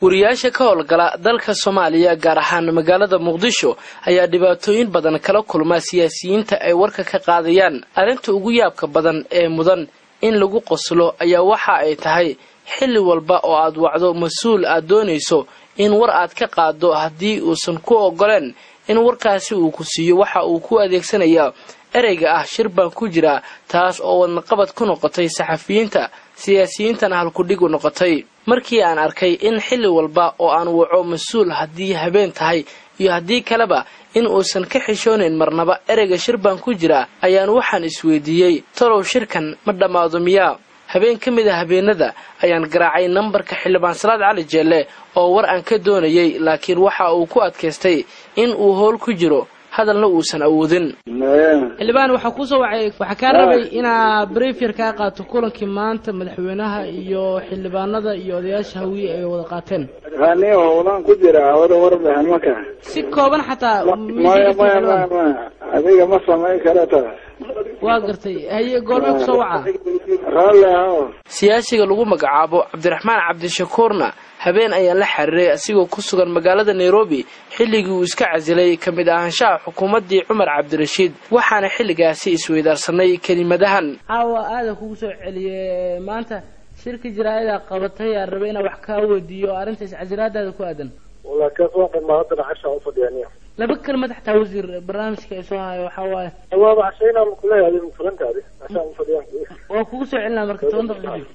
wariyaasha ka howlgala dalka Soomaaliya gaar ahaan magaalada Muqdisho ayaa dhibaatooyin badan kala kulma siyaasiyiinta ay warka ka qaadayaan. Arrinta ugu yaabka badan ee mudan in lagu qoslo ayaa waxa ay tahay xilli walba oo aad wacdo mas'uul aad doonayso in war aad ka qaado haddii uusan ku ogoleen in warkaasi uu ku siiyo waxa uu ku adeegsanayaa ereyga ah shir baan ku jira, taas oo wadna qabad ku noqotay saxafiyiinta siyaasiyiintana halku dhig u noqotay. markii aan arkay in xilli walba oo aan waco mas'uul haddii habeen tahay iyo haddii kaleba in uusan ka xishoonayn marnaba ereyga shir baan ku jira, ayaan waxaan isweydiiyey talow shirkan ma dhamaado miyaa. habeen ka mid ah habeenada ayaan garaacay nambarka xildhibaan Salaad Cali Jeelle oo war aan ka doonayay, laakiin waxa uu ku adkaystay in uu hool ku jiro hadalna uusan awoodin. xildhibaan waxa ku soo wacay waxa ka rabay ina briefir ka qaato kulankii maanta madaxweynaha iyo xildhibaanada iyo odayaasha hawiye ay wada qaateen. hani howlan ku jira warbixin marka si kooban xataa adiga ma sameyn karata. waa gartay haye goolma ku soo waca raallo siyaasiga lagu magacaabo Cabdiraxmaan Cabdishakuurna habeen ayaan la xiriiray asigoo ku sugan magaalada Nairobi xilligii uu iska casilay kamid ahaanshaha xukuumadii Cumar Cabdirashiid, waxaana xilligaasi isweydaarsanay kelimadahan. aada kugu soo celiyay maanta shirka jiraayada qabatay aan rabay inaan wax ka weydiiyo arrinta iscasilaadaada ku aadan. wala ka soo qamaadana casha u fadhiyaniya laba kalmad xataa wasiir barnaamijka ay soo hayo waxa waaye waa ashayna ma kuleeyahay mufarantaadi casha u fadhiyan waa kugu soo celinaa marka 10 daqiiqo.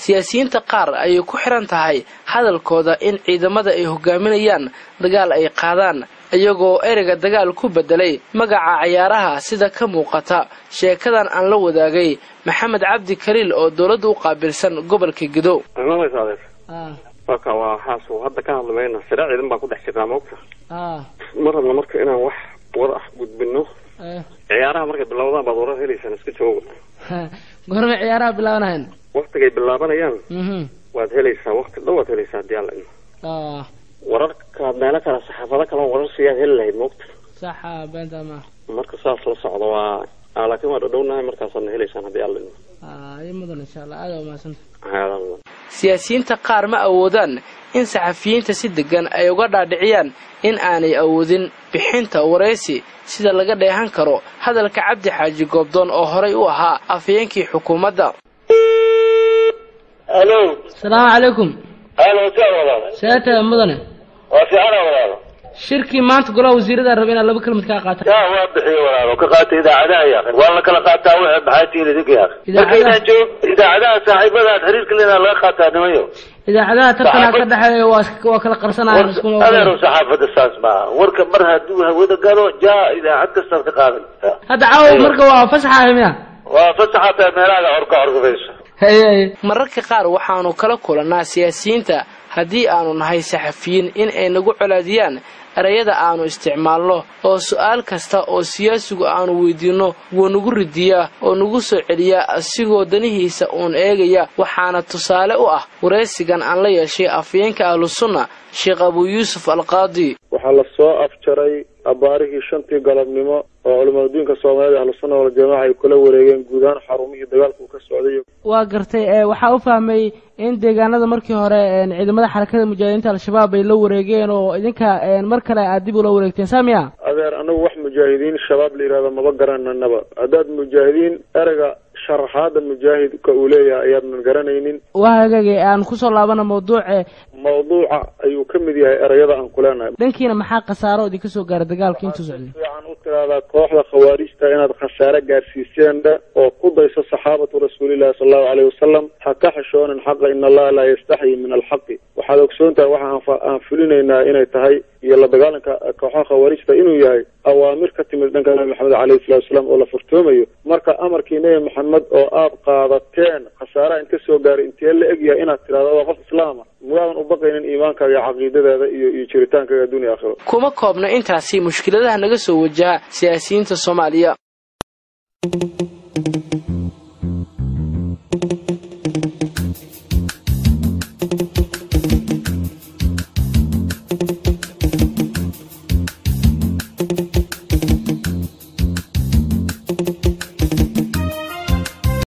siyaasiyiinta qaar ayay ku xiran tahay hadalkooda in ciidamada ay hogaaminayaan dagaal ay qaadaan iyagoo ereyga dagaal ku bedelay magaca ciyaaraha sida ka muuqata sheekadan aan la wadaagay Maxamed Cabdi Kariil oo dawladda u qaabilsan gobolka Gedo. marka waa xaasoo hadda ka hadlayna sharciidan baa ku dhex jirnaa moogta marna marka inaan wax war ah gudbino ciyaaraha markay bilowdaan baad warar helaysan iska joogo goorma ciyaaraha bilaabanayaan waqtigay bilaabanayaan waad helaysaa waqti dhow waad helaysaa hadii alla wararka meelo kale saxaafada kale warar siyaad heli lahayd moogta saxa beenta ma marka saas la socdo waa laakiin waa dhownahay markaasna helaysaan hadii alla ay mudan insha Allah aad u maasan. siyaasiyiinta qaar ma awoodaan in saxafiyiinta si degan ay uga dhaadhiciyaan in aanay awoodin bixinta wareysi sida laga dheehan karo hadalka Cabdi Xaaji Goobdoon oo horay u ahaa afyeenkii xukuumadda. Hello Assalamu alaykum. hello salaam saata mudane waa fiican walaalo shirkii maanta golaha wasiirada rabay in laba kalmad ka qaato waa bixiyo walaalo ka qaatay idaacadaha yaa waa la kala qaataa waxa baxaytiin idinka yaa idaacadaha saaxiibada xiriirka leena laga qaataa nimayo idaacadaha tartan ka dhaxeeyo waa kala qarsanayaan isku mid adeero saxaafada saas ma warka mar haduu hawada galo jaa idaacad kasta ka qaadan hada caaw marka waa fasaxaaymiya waa fasaxata meelaha orka mararka qaar waxaanu kala kulanaa siyaasiyiinta haddii aanu nahay saxafiyiin in ay nagu colaadiyaan erayada aanu isticmaalno oo su'aal kasta oo siyaasigu aanu weydiino wuu nagu ridiyaa oo nagu soo celiyaa asigoo danihiisa uun eegaya. waxaana tusaale u ah wareysigan aan la yeeshay afyeenka Ahlusunna Sheekh Abu Yuusuf Al-Qaadi. waxaa la soo afjaray abaarihii 5 galabnimo oo culimada Soomaaliya Ahlusunna wal Jamaa ay kula wareegeen guudaan xarumihii dagaalku ka socday. waa gartay waxa uu fahmay in deegaanada markii hore ciidamada xarakada mujaahidiinta al-shabaab ay la wareegeen oo idinka mar kale aad dib u la wareegteen saamiya adeer anagu wax mujaahidiin shabaab la yiraahdo ma garananaba hadaad mujaahidiin erga sharaxaada mujaahidka uu leeyahay ayaadna garanaynin. waagagay aan ku soo laabana mawduuca ayuu ka mid yahay erayada aan kuleenahay. dhankiina maxaa qasaaro idinka soo gaaray dagaalkii intuu socday? waxaan u tiraahdaa kooxda khawaarijta inaad khasaare gaarsiiseen oo ku dayso saxaabada rasuulillaah sallallahu alayhi wasallam haka xishoonan xaqa in Allah la yastahi min al-haqq. waxaad ogsoontahay waxa aan fulinaynaa inay tahay iyo la dagaalanka kooxda khawaarijta inuu yahay awaamir ka timid dhanka Nabi Maxamed alayhi salaam oo la furtoomayo. marka amarkii Nabi Maxamed oo aad qaadateen khasaare inta soo gaaray intii la egyahay inaad tiraahdo qof islaam ah mudan u baqaynin iimaanka iyo caqiidadaada iyo jiritaanka adduunka aakhiro. kuma koobna intaasi mushkiladaha naga soo wajaha siyaasiyiinta Soomaaliya.